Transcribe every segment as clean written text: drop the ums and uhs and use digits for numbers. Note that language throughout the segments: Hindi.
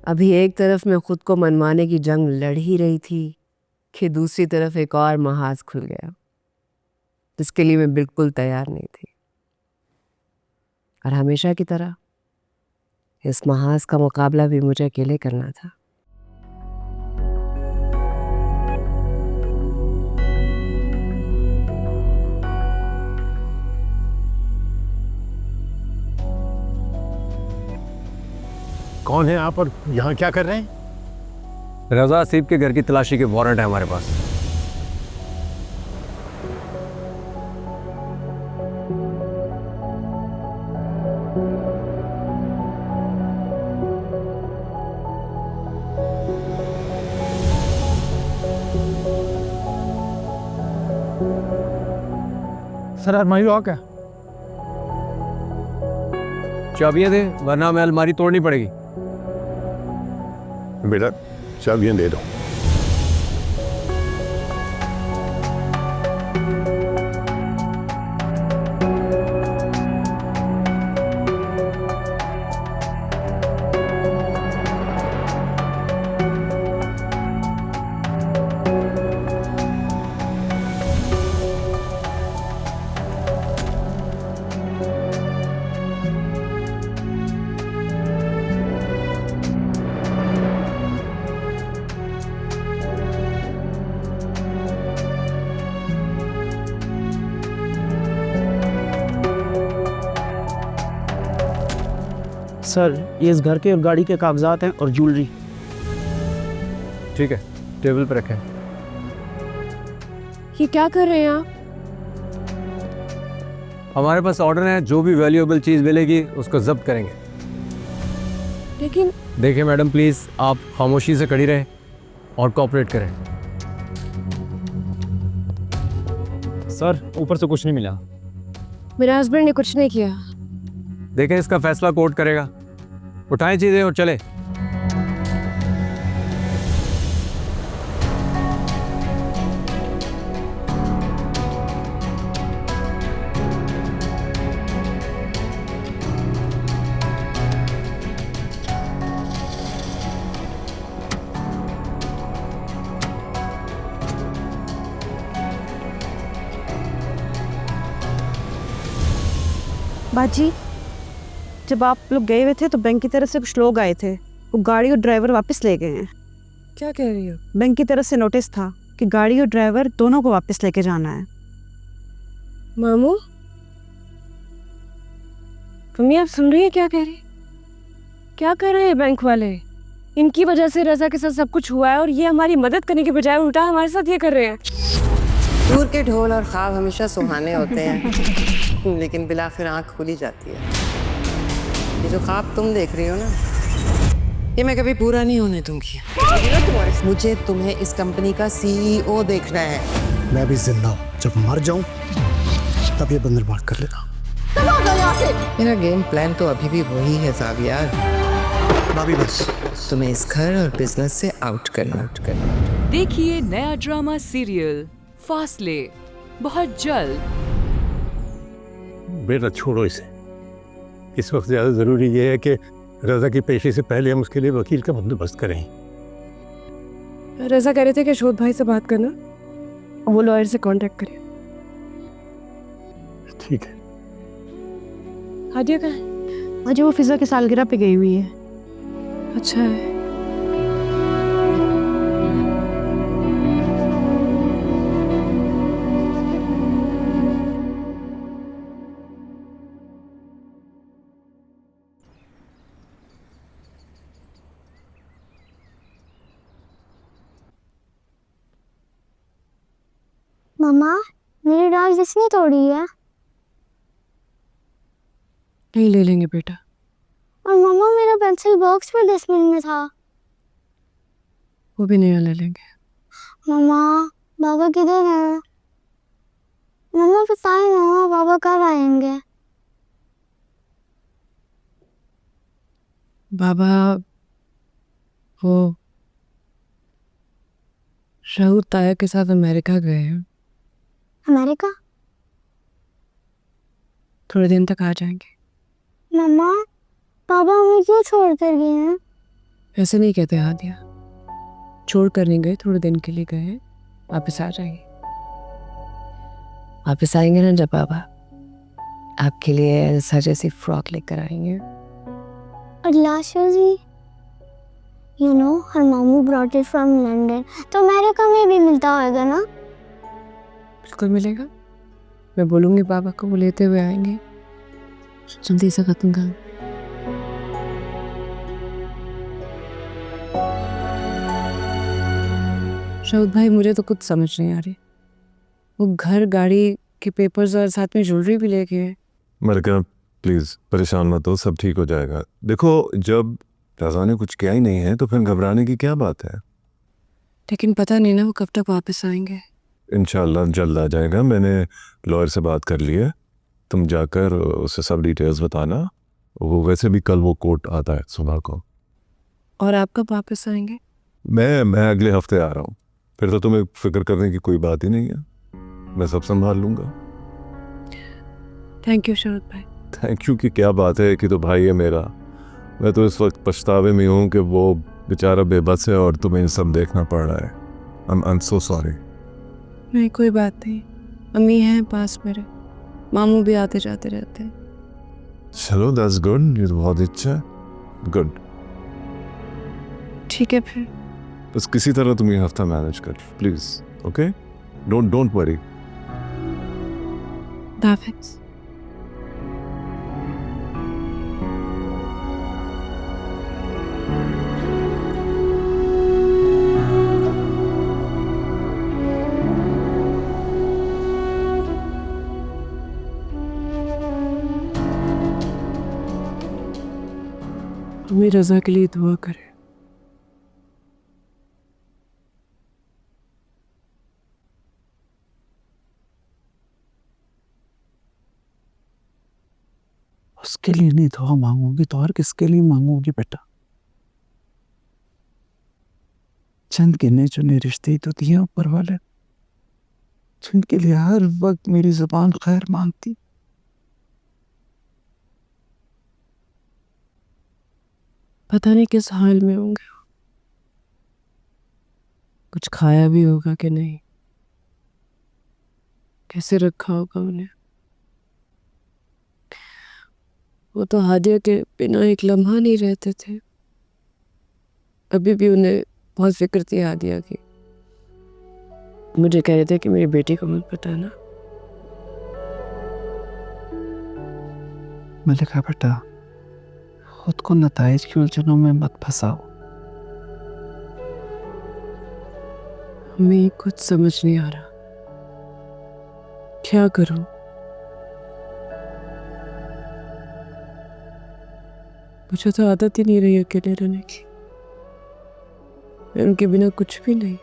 अभी एक तरफ मैं खुद को मनवाने की जंग लड़ ही रही थी कि दूसरी तरफ एक और महाज खुल गया जिसके लिए मैं बिल्कुल तैयार नहीं थी। और हमेशा की तरह इस महाज का मुकाबला भी मुझे अकेले करना था। कौन है आप और यहाँ क्या कर रहे हैं? रजा आसिफ के घर की तलाशी के वारंट है हमारे पास। सर अलमारी लॉक है। चाबियां दे वरना हमें अलमारी तोड़नी पड़ेगी। बेटा चाबियां दे दो। सर ये इस घर के और गाड़ी के कागजात हैं और ज्वेलरी। ठीक है, टेबल पर रखें। ये क्या कर रहे हैं आप? हमारे पास ऑर्डर है, जो भी वैल्यूएबल चीज़ मिलेगी उसको जब्त करेंगे। लेकिन देखिए मैडम, प्लीज़ आप खामोशी से खड़ी रहें और कोऑपरेट करें। सर ऊपर से कुछ नहीं मिला। मेरे हस्बैंड ने कुछ नहीं किया। देखें, इसका फैसला कोर्ट करेगा। उठाएं चीज़ें और चले। बाजी, जब आप लोग गए हुए थे तो बैंक की तरफ से कुछ लोग आए थे। वो गाड़ी और ड्राइवर वापस ले गए हैं। क्या कह रही हो? बैंक की तरफ से नोटिस था कि गाड़ी और ड्राइवर दोनों को वापस लेके जाना है। मामू, मम्मी आप सुन रही हैं क्या कह रही? क्या कर रहे हैं बैंक वाले? इनकी वजह से रजा के साथ सब कुछ हुआ है और ये हमारी मदद करने के बजाय उल्टा हमारे साथ ये कर रहे हैं। दूर के ढोल और ख्वाब हमेशा सुहाने होते हैं लेकिन बिलाखिर आँख खुली जाती है। ये जो ख्वाब तुम देख रही हो ना, ये मैं कभी पूरा नहीं होने दूंगी। मुझे तुम्हें इस कंपनी का सीईओ देखना है। मैं भी जिंदा हूँ, जब मर जाऊं तब ये बंदर बात कर लेगा। मेरा गेम प्लान तो अभी भी वही है ज़ावियार। भाभी बस तुम्हें इस घर और बिजनेस से आउट करना। देखिए नया ड्रामा सीरियल फासले बहुत जल्द। बेटा छोड़ो इसे। इस वक्त ज़्यादा ज़रूरी ये है कि रजा की पेशी से पहले हम उसके लिए वकील का बंदोबस्त करें। रजा कह रहे थे कि शोध भाई से बात करना, वो लॉयर से कांटेक्ट करें। ठीक है। हादिया कहाँ है? आज वो फिजा की सालगिरह पे गई हुई है। अच्छा है। मम्मा, मेरी डाल किसने तोड़ी है? नहीं ले लेंगे बेटा। और मम्मा मेरा पेंसिल बॉक्स में डस्टबिन में था। वो भी नया ले लेंगे। मम्मा, बाबा किधर है? मम्मा बताए मम्मा, बाबा कब आएंगे? बाबा वो शहूद ताया के साथ अमेरिका गए हैं। अमेरिका? थोड़े दिन तक आ जाएंगे। मम्मा, पापा हमें क्यों छोड़ कर गए हैं? ऐसे नहीं कहते हादिया, छोड़ कर नहीं गए, थोड़े दिन के लिए गए हैं, वापस आ जाएंगे। वापस आएंगे ना जब बाबा आपके लिए ऐसा जैसी फ्रॉक लेकर आएंगे। और लाशा जी, you know, her मामू brought it from London, तो अमेरिका में भी मिलता होगा ना? बिल्कुल मिलेगा, मैं बोलूँगी बाबा को, वो लेते हुए आएंगे। जल्दी से खत्म कर। शाहिद भाई, मुझे तो कुछ समझ नहीं आ रही, वो घर, गाड़ी के पेपर्स और साथ में ज्वेलरी भी लेके गए। मलिका प्लीज़ परेशान मत हो, सब ठीक हो जाएगा। देखो जब रज़ा ने कुछ किया ही नहीं है तो फिर घबराने की क्या बात है। लेकिन पता नहीं ना वो कब तक वापस आएंगे। इंशाल्लाह जल्द आ जाएगा, मैंने लॉयर से बात कर ली है, तुम जाकर उसे सब डिटेल्स बताना। वो वैसे भी कल वो कोर्ट आता है सुबह को। और आप कब वापस आएंगे? मैं अगले हफ्ते आ रहा हूँ, फिर तो तुम्हें फिक्र करने की कोई बात ही नहीं है, मैं सब संभाल लूँगा। थैंक यू शाहिद भाई। थैंक यू की क्या बात है, कि तो भाई है मेरा। मैं तो इस वक्त पछतावे में हूँ कि वो बेचारा बेबस है और तुम्हें सब देखना पड़ रहा है। I'm so sorry। नहीं कोई बात नहीं, अम्मी हैं पास मेरे, मामू भी आते जाते रहते हैं। चलो दैट्स गुड, ये तो बहुत अच्छा है, गुड। ठीक है फिर, बस किसी तरह तुम ये हफ्ता मैनेज कर प्लीज, ओके? Don't worry. हाफिज़। हमें रज़ा के लिए दुआ करें। उसके लिए नहीं दुआ मांगूंगी तो और किसके लिए मांगूंगी बेटा? चंद गिने चुने रिश्ते ही तो दिए ऊपर वाले, जिनके लिए हर वक्त मेरी जुबान खैर मांगती। पता नहीं किस हाल में होंगे, कुछ खाया भी होगा कि नहीं, कैसे रखा होगा उन्हें। वो तो हादिया के बिना एक लम्हा नहीं रहते थे। अभी भी उन्हें बहुत फिक्र थी हादिया की। मुझे कह रहे थे कि मेरी बेटी को मत बताना। मलिका बेटा, खुद को नताइज की उलझनों में मत फंसाओ। हमें कुछ समझ नहीं आ रहा, क्या करूं? मुझे तो आदत ही नहीं रही अकेले रहने की। मैं उनके बिना कुछ भी नहीं।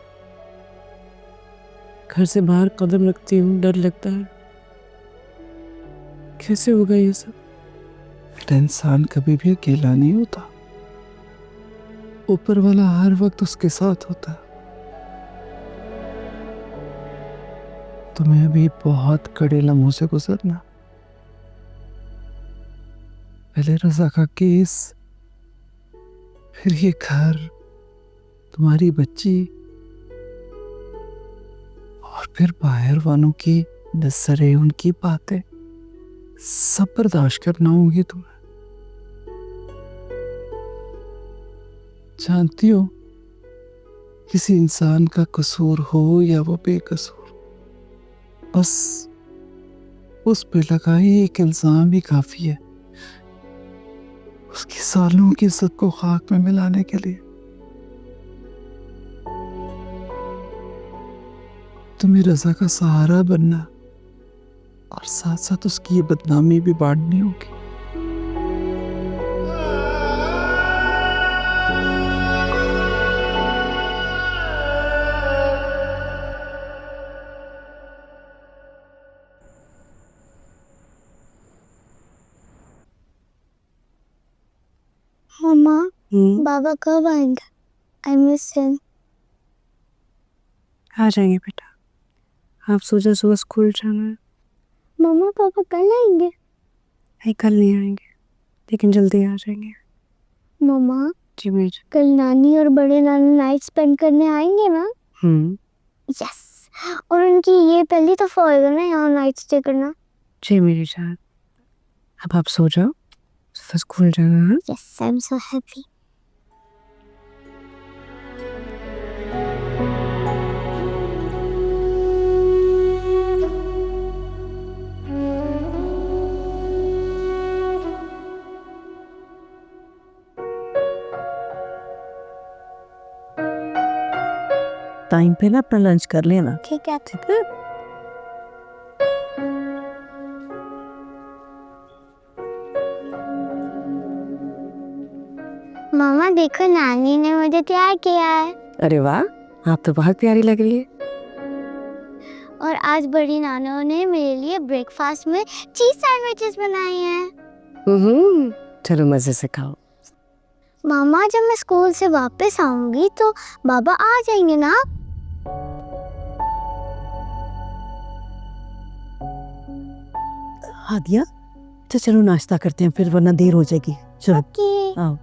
घर से बाहर कदम रखती हूँ, डर लगता है। कैसे होगा ये सब? इंसान कभी भी अकेला नहीं होता, ऊपर वाला हर वक्त उसके साथ होता। तुम्हें अभी बहुत कड़े लम्हों से गुजरना। पहले रज़ा का केस, फिर ये घर, तुम्हारी बच्ची, और फिर बाहर वालों की नजरें, उनकी बातें, सब बर्दाश्त करना होगी तुम्हें। जानती हो, किसी इंसान का कसूर हो या वो बेकसूर, बस उस पे लगाए एक इल्जाम ही काफी है उसकी सालों की इज्जत को खाक में मिलाने के लिए। तुम्हें रज़ा का सहारा बनना और साथ साथ उसकी ये बदनामी भी बांटनी होगी। मम्मा, बाबा कब आएंगे? I miss him. आ जाएंगे बेटा, आप सोचा सुबह स्कूल जाना है। मम्मा पापा कल आएंगे? नहीं कल नहीं आएंगे, लेकिन जल्दी आ जाएंगे। मम्मा जी मेरी जान। कल नानी और बड़े नानी नाइट स्पेंड करने आएंगे ना? यस। और उनकी ये पहली दफा होएगा ना यहाँ नाइट स्टे करना। जी मेरी जान। अब आप सो जाओ, फिर स्कूल जाना है। Yes, I am so happy. Time पे ना अपना लंच कर लेना। ठीक है, ठीक है। मामा देखो, नानी ने मुझे तैयार किया है। अरे वाह, आप तो बहुत प्यारी लग रही है। और आज बड़ी नानों ने मेरे लिए ब्रेकफास्ट में चीज सैंडविचेस बनाए हैं। चलो मजे से खाओ। मामा जब मैं स्कूल से वापस आऊंगी तो बाबा आ जाएंगे ना? हादिया, तो चलो नाश्ता करते हैं फिर, वरना देर हो जाएगी। चलो ओके। आओ।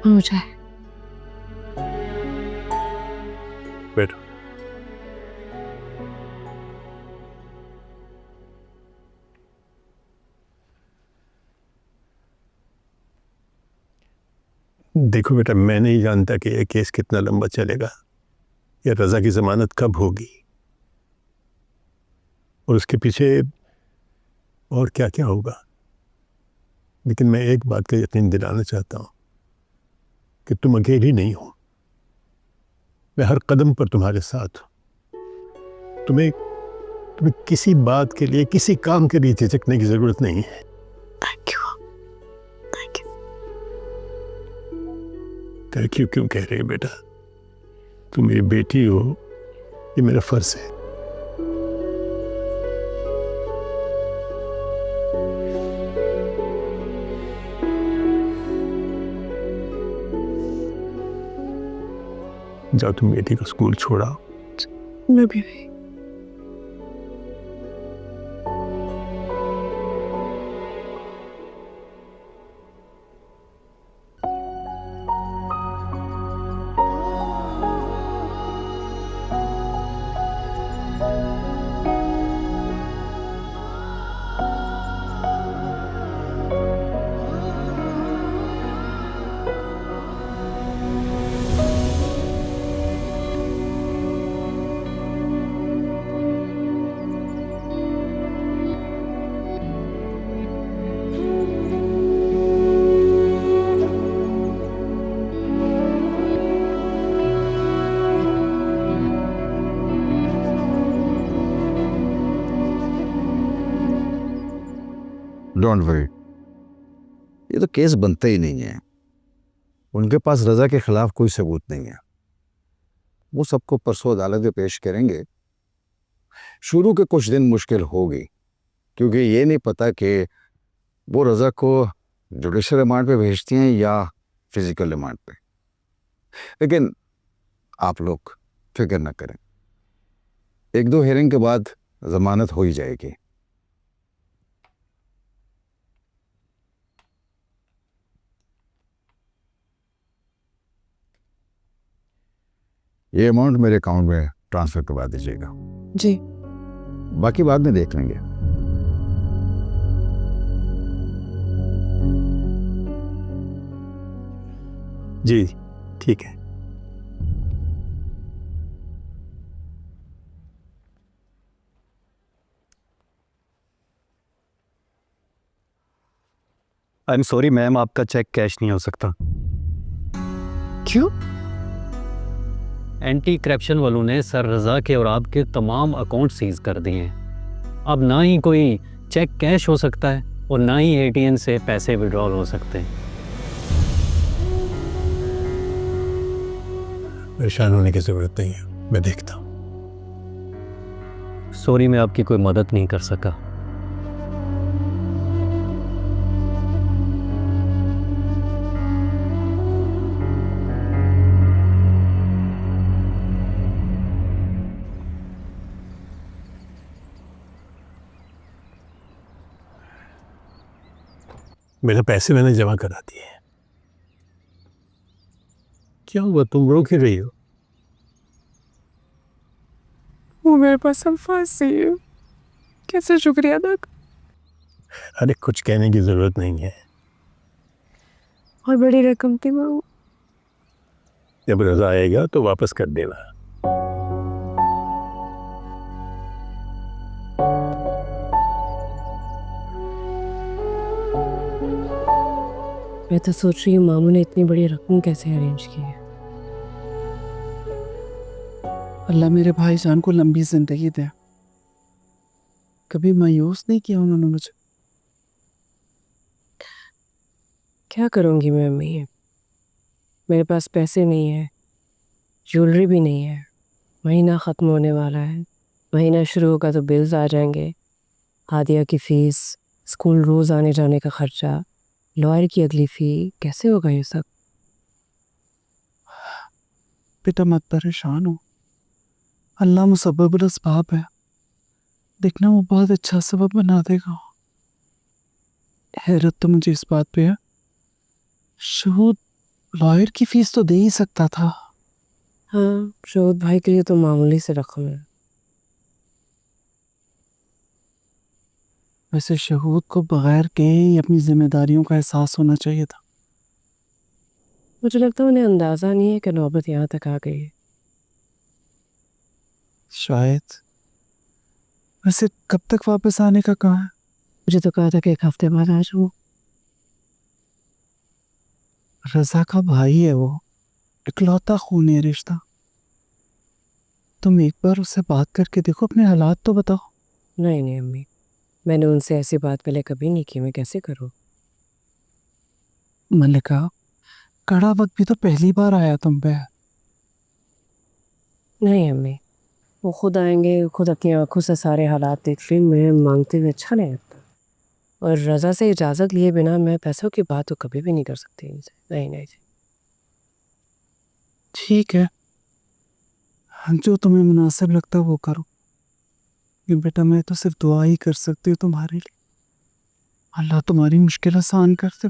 हो जाए। बैठो। देखो बेटा, मैं नहीं जानता कि यह केस कितना लंबा चलेगा या रजा की जमानत कब होगी और उसके पीछे और क्या क्या होगा, लेकिन मैं एक बात का यकीन दिलाना चाहता हूँ कि तुम अकेली नहीं हो। मैं हर कदम पर तुम्हारे साथ हूँ। तुम्हें किसी बात के लिए, किसी काम के लिए झिझकने की जरूरत नहीं है। Thank you. थैंक यू क्यों कह रही है बेटा? तुम मेरी बेटी हो, ये मेरा फर्ज है। जाओ, तुम बेटी को स्कूल छोड़ाओ। मैं भी नहीं। डोंट वरी, ये तो केस बनता ही नहीं है। उनके पास रजा के खिलाफ कोई सबूत नहीं है। वो सबको परसों अदालत में पेश करेंगे। शुरू के कुछ दिन मुश्किल होगी क्योंकि ये नहीं पता कि वो रजा को जुडिशल रिमांड पे भेजती हैं या फिजिकल रिमांड पे, लेकिन आप लोग फिक्र न करें, 1-2 हियरिंग के बाद जमानत हो ही जाएगी। ये अमाउंट मेरे अकाउंट में ट्रांसफर करवा दीजिएगा। जी। बाकी बाद में देख लेंगे। जी ठीक है। आई एम सॉरी मैम, आपका चेक कैश नहीं हो सकता। क्यों? एंटी करप्शन वालों ने सर रजा के और आपके तमाम अकाउंट सीज कर दिए हैं। अब ना ही कोई चेक कैश हो सकता है और ना ही एटीएम से पैसे विड्रॉल हो सकते हैं। परेशान होने की जरूरत नहीं है, मैं देखता हूँ। सॉरी, मैं आपकी कोई मदद नहीं कर सका। मेरे पैसे मैंने जमा करा दिए। क्या हुआ, तुम रो क्यों रही हो? वो मेरे पास अल्फाज नहीं है, कैसे शुक्रिया अदा करूं? अरे कुछ कहने की जरूरत नहीं है। और बड़ी रकम थी मामू। जब रजा आएगा तो वापस कर देना। मैं तो सोच रही हूँ मामू ने इतनी बड़ी रकम कैसे अरेंज की है। अल्लाह मेरे भाईजान को लंबी जिंदगी दे। कभी मायूस नहीं किया उन्होंने मुझे। क्या करूँगी मैं अम्मी, मेरे पास पैसे नहीं है, ज्वेलरी भी नहीं है। महीना ख़त्म होने वाला है, महीना शुरू होगा तो बिल्स आ जाएंगे, हादिया की फ़ीस, स्कूल रोज़ आने जाने का ख़र्चा, लॉयर की अगली फ़ी, कैसे होगा ये सब? बेटा मत परेशान हो, अल्लाह मुसब्बिबुल अस्बाब है। देखना वो बहुत अच्छा सबब बना देगा। हैरत तो मुझे इस बात पे है, शहूद लॉयर की फीस तो दे ही सकता था। हाँ, शहूद भाई के लिए तो मामूली से रकम है। वैसे शहूद को बगैर के ही अपनी जिम्मेदारियों का एहसास होना चाहिए था। मुझे लगता है उन्हें अंदाज़ा नहीं है कि नौबत यहाँ तक आ गई है। शायद। वैसे कब तक वापस आने का कहा है? मुझे तो कहा था कि 1 हफ्ते बाद आ जाऊँ। रजा का भाई है वो, इकलौता खूनी रिश्ता। तुम एक बार उससे बात करके देखो, अपने हालात तो बताओ। नहीं नहीं अम्मी, मैंने उनसे ऐसी बात पहले कभी नहीं की, मैं कैसे करूँ? मलिका, कड़ा वक्त भी तो पहली बार आया तुम पे। नहीं अम्मी, वो खुद आएंगे, खुद अपनी आंखों से सारे हालात देख लें, मैं मांगते हुए अच्छा नहीं लगता। और रज़ा से इजाज़त लिए बिना मैं पैसों की बात तो कभी भी नहीं कर सकती इनसे। नहीं नहीं जी। ठीक है, जो तुम्हें मुनासिब लगता है वो करो। कि बेटा मैं तो सिर्फ दुआ ही कर सकती हूँ तुम्हारे लिए। अल्लाह तुम्हारी मुश्किल आसान कर दे।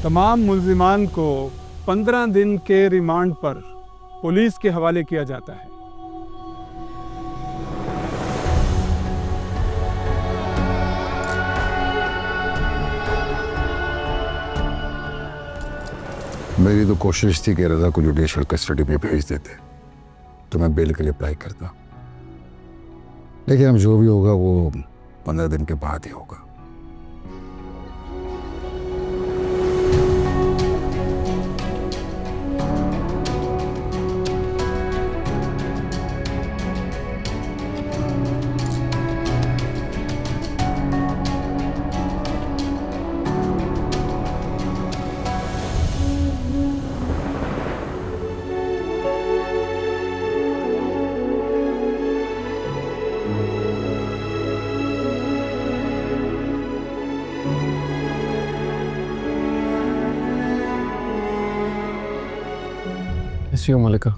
तमाम मुल्जिमान को 15 दिन के रिमांड पर पुलिस के हवाले किया जाता है। मेरी तो कोशिश थी कि रजा को जुडिशियल कस्टडी में भेज देते तो मैं बेल के लिए अप्लाई करता, लेकिन अब जो भी होगा वो 15 दिन के बाद ही होगा। कैसी हो मलिका?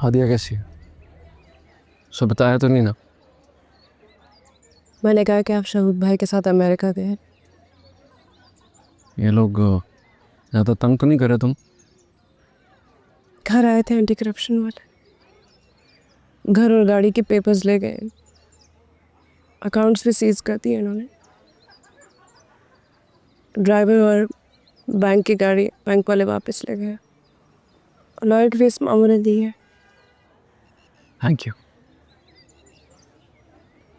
हादिया कैसी है? सब बताया तो नहीं ना? मैंने कहा कि आप शहूद भाई के साथ अमेरिका गए। ये लोग ज़्यादा तंग तो नहीं करे तुम? घर आए थे एंटी करप्शन वाले, घर और गाड़ी के पेपर्स ले गए, अकाउंट्स भी सीज कर दिए इन्होंने। ड्राइवर और बैंक की गाड़ी बैंक वाले वापस ले गए। लॉयर की फीस मामू ने दी है। Thank you.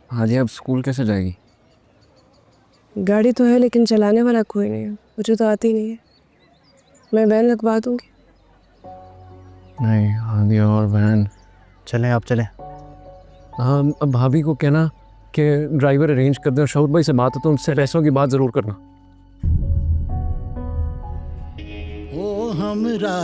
हादिया अब स्कूल कैसे जाएगी? गाड़ी तो है लेकिन चलाने वाला कोई नहीं है, मुझे तो आती नहीं है। मैं वैन लगवा दूंगी। नहीं, हादिया और वैन। चलें आप चलें। हाँ, अब भाभी को कहना कि ड्राइवर अरेंज कर दे और शहूद भाई से बात हो तो उनसे पैसों की बात ज़रूर करना। ओ हमरा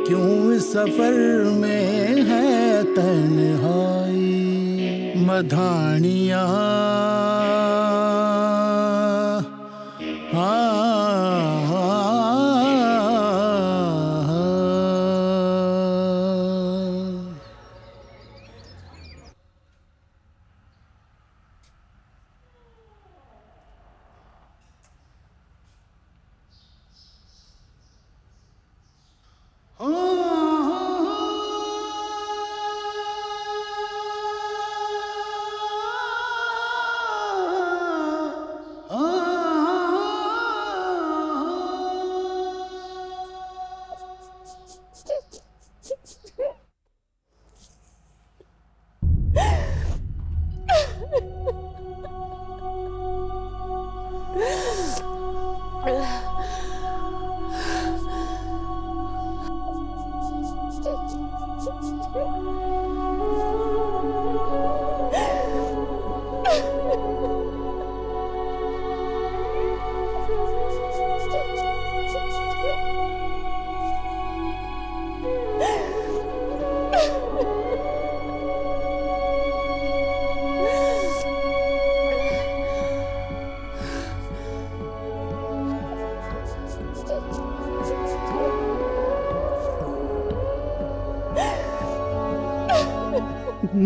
क्यों सफर में है तन्हाई, मधानिया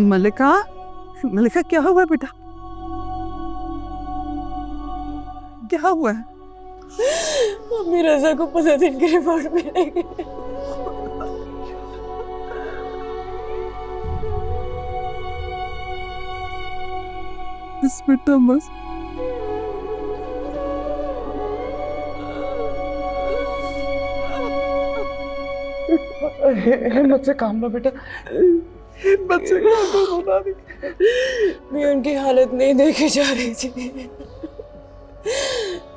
मलिका, मलिका क्या हुआ बेटा? क्या हुआ है? मम्मी रजा को 15 दिन की रिपोर्ट मिलेगी। बस बेटा बस। हिम्मत से काम लो बेटा, हिम्मत से काम लो। बता दी मैं उनकी हालत नहीं देखी जा रही थी।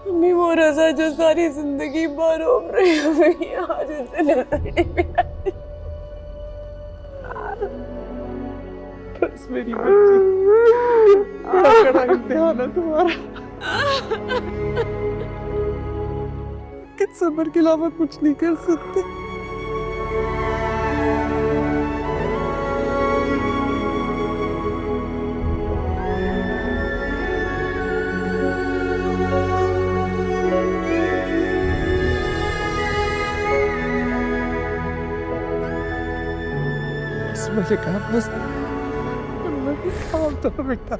मम्मी वो रजा जो सारी जिंदगी बार हो रही है आज उसे नजर नहीं मिला। बस मेरी बच्ची, बड़ा इम्तिहान है तुम्हारा। किस सब्र के अलावा कुछ नहीं कर सकते। मुझे कहा बस तो बेटा।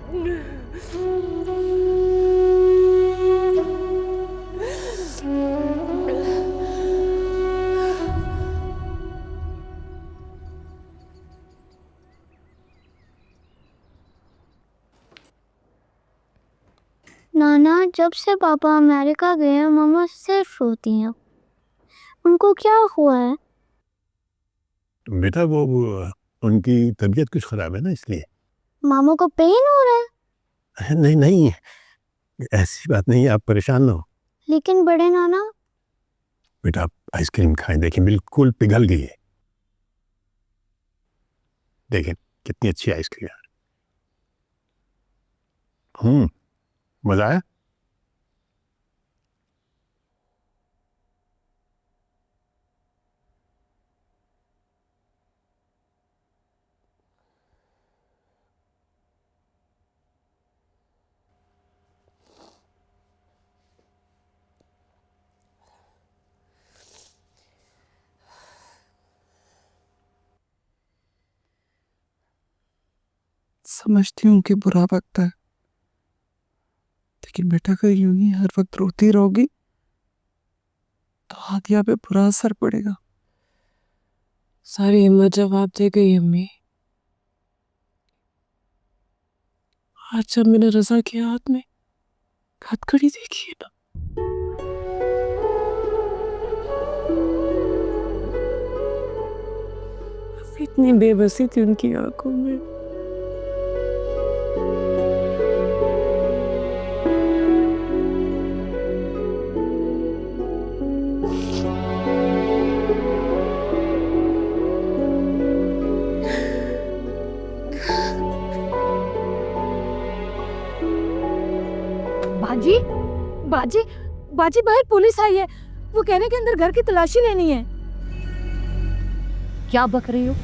नाना, जब से पापा अमेरिका गए हैं मम्मा सिर्फ रोती हैं। उनको क्या हुआ है? बेटा वो उनकी तबीयत कुछ ख़राब है ना, इसलिए। मामू को पेन हो रहा है? नहीं नहीं, ऐसी बात नहीं है, आप परेशान ना हो। लेकिन बड़े नाना। बेटा आप आइसक्रीम खाएं, देखें बिल्कुल पिघल गई है। देखें कितनी अच्छी आइसक्रीम है। मज़ा आया? समझती हूँ कि बुरा वक्त है, लेकिन बेटा अगर यूं ही हर वक्त रोती रहोगी तो हादिया पे बुरा असर पड़ेगा। सारी हिम्मत जवाब दे गई अम्मी। आज जब मैंने रजा के हाथ में हथकड़ी देखी है ना, इतनी बेबसी थी उनकी आंखों में। बाजी, बाजी, बाजी बाहर पुलिस आई है। वो कहने के अंदर घर की तलाशी लेनी है। क्या बक रही हो?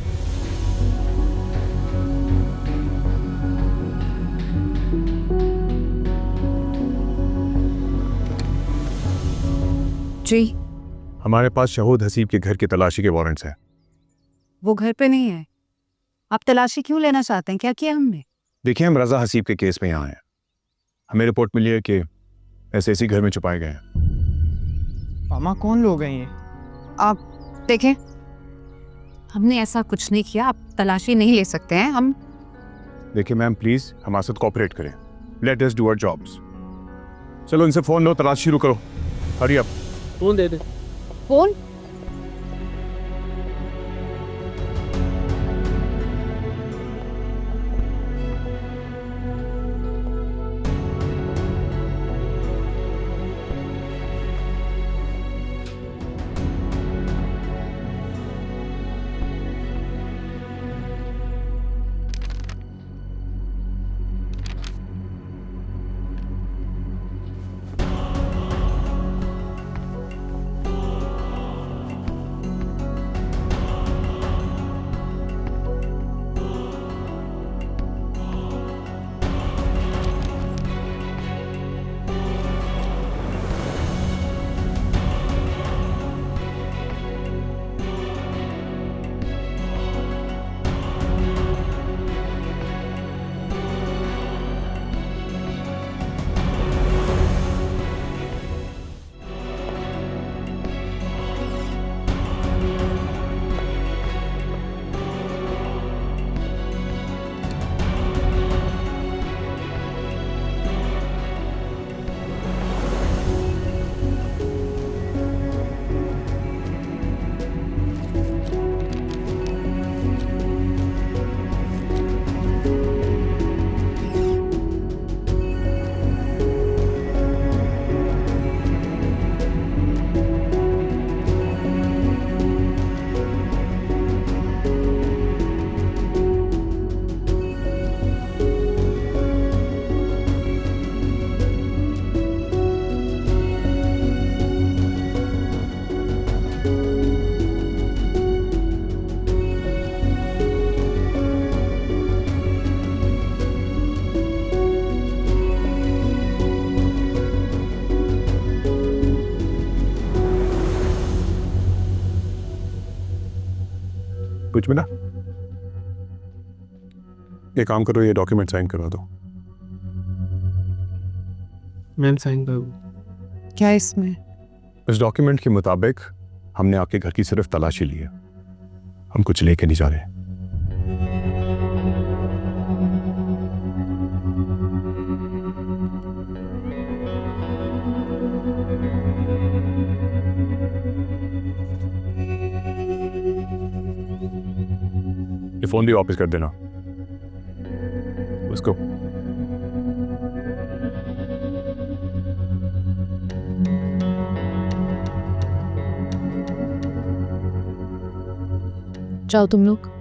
जी, हमारे पास शहूद हसीब के घर की तलाशी के वारंट्स हैं। वो घर पे नहीं है। आप तलाशी क्यों लेना चाहते हैं? क्या किया हमने? देखिए, हम रजा हसीब के केस में यहाँ हैं। हमें रिपोर्ट मिली है कि ऐसे इसी घर में छुपाए गए हैं। मामा कौन लोग हैं ये? आप देखें, हमने ऐसा कुछ नहीं किया। आप तलाशी नहीं ले सकते हैं। हम देखिए मैम, प्लीज हमारे साथ कोऑपरेट करें। Let us do our jobs. चलो इनसे फोन लो, तलाश शुरू करो। Hurry up. फोन दे दे। फोन? कुछ मिला? ये काम करो, ये डॉक्यूमेंट साइन करवा दो। मैम साइन बाबू। क्या इसमें? इस डॉक्यूमेंट के मुताबिक हमने आपके घर की सिर्फ तलाशी ली है। हम कुछ लेके नहीं जा रहे। ये फ़ोन भी वापस कर देना उसको। जाओ तुम लोग।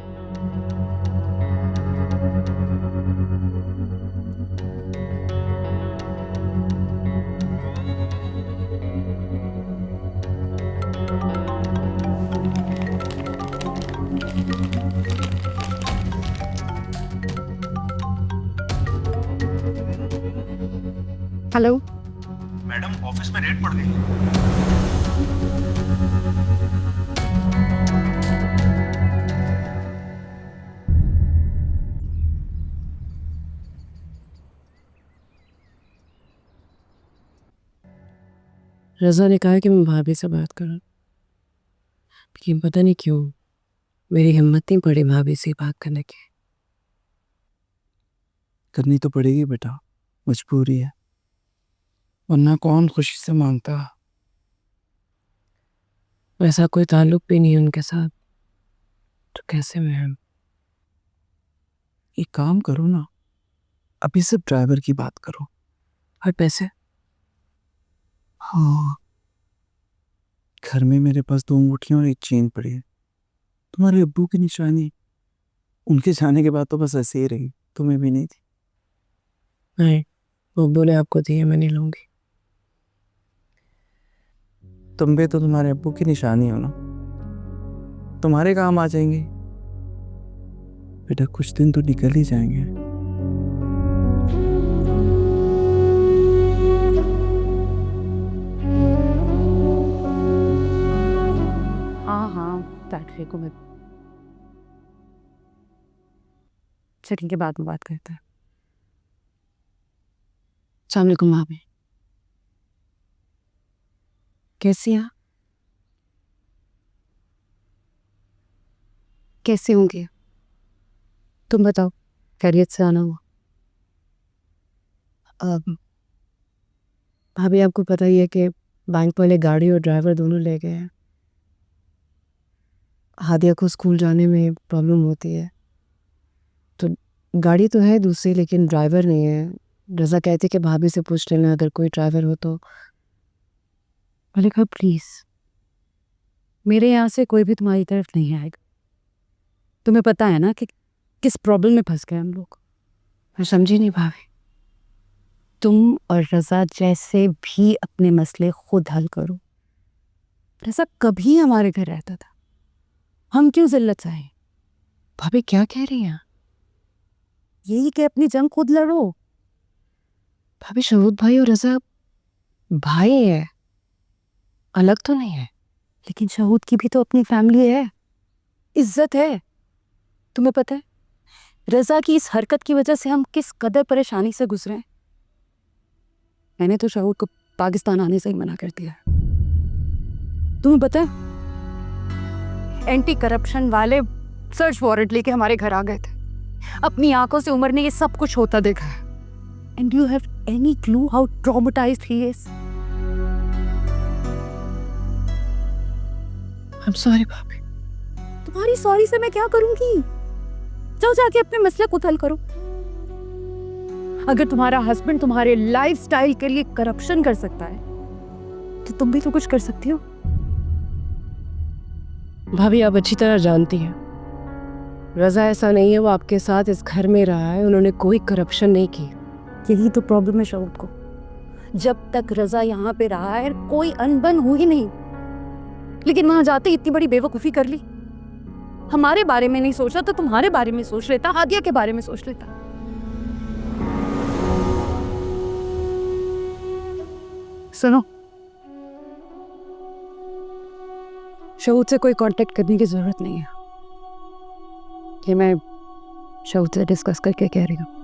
हेलो मैडम ऑफिस में रेड पड़ गई। रज़ा ने कहा कि मैं भाभी से बात करूं, लेकिन पता नहीं क्यों मेरी हिम्मत नहीं पड़ी भाभी से बात करने की। करनी तो पड़ेगी बेटा, मजबूरी है, वरना कौन खुशी से मांगता। वैसा कोई ताल्लुक भी नहीं है उनके साथ, तो कैसे मैं? एक काम करो ना, अभी सिर्फ ड्राइवर की बात करो। और पैसे? हाँ, घर में मेरे पास 2 अंगूठियां और एक चेन पड़ी है, तुम्हारे अब्बू की निशानी। उनके जाने के बाद तो बस ऐसे ही रही, तुम्हें भी नहीं थी। नहीं, वो बोले आपको दी है, मैं नहीं लूंगी। तुम भी तो तुम्हारे अब्बू की निशानी हो ना, तुम्हारे काम आ जाएंगे। बेटा कुछ दिन तो निकल ही जाएंगे। हाँ फैक्ट्री को मैं चलिए के बाद में बात करते हैं। अस्सलाम वालेकुम भाभी, कैसी हैं? कैसे होंगे? तुम बताओ, खैरियत से आना हुआ? भाभी आपको पता ही है कि बैंक वाले गाड़ी और ड्राइवर दोनों ले गए हैं। हादिया को स्कूल जाने में प्रॉब्लम होती है, तो गाड़ी तो है दूसरी, लेकिन ड्राइवर नहीं है। रज़ा कहती कि भाभी से पूछ लेना अगर कोई ड्राइवर हो तो। मैंने कहा प्लीज़, मेरे यहाँ से कोई भी तुम्हारी तरफ नहीं आएगा। तुम्हें पता है ना कि किस प्रॉब्लम में फंस गए हम लोग। मैं समझी नहीं भाभी। तुम और रज़ा जैसे भी अपने मसले खुद हल करो। रज़ा कभी हमारे घर रहता था, हम क्यों जिल्लत से आए? भाभी क्या कह रही हैं? यही कि अपनी जंग खुद लड़ो। भाभी शहूद भाई और रज़ा भाई है, अलग तो नहीं है, लेकिन शहूद की भी तो अपनी फैमिली है, इज्जत है। तुम्हें पता है रज़ा की इस हरकत की वजह से हम किस कदर परेशानी से गुजरे हैं। मैंने तो शहूद को पाकिस्तान आने से ही मना कर दिया। तुम्हें पता है एंटी करप्शन वाले सर्च वारंट लेके हमारे घर आ गए थे। अपनी आंखों से उमर ने ये सब कुछ होता देखा है। And you have any clue how traumatised he is? I am sorry भाभी। तुम्हारी सॉरी से मैं क्या करूंगी? जाओ जाके अपने मसले को हल करो। अगर तुम्हारा हस्बैंड तुम्हारे लाइफस्टाइल के लिए करप्शन कर सकता है, तो तुम भी तो कुछ कर सकती हो। भाभी आप अच्छी तरह जानती हैं रज़ा ऐसा नहीं है, वो आपके साथ इस घर में रहा है, उन्होंने कोई करप्शन नहीं की। यही तो प्रॉब्लम है शहूद को। जब तक रज़ा यहाँ पे रहा है कोई अनबन हुई नहीं, लेकिन वहां जाते इतनी बड़ी बेवकूफ़ी कर ली। हमारे बारे में नहीं सोचा तो तुम्हारे बारे में सोच लेता, हादिया के बारे में सोच लेता। सुनो, शहूद से कोई कांटेक्ट करने की जरूरत नहीं है, ये मैं शहूद से डिस्कस करके कह रही हूँ।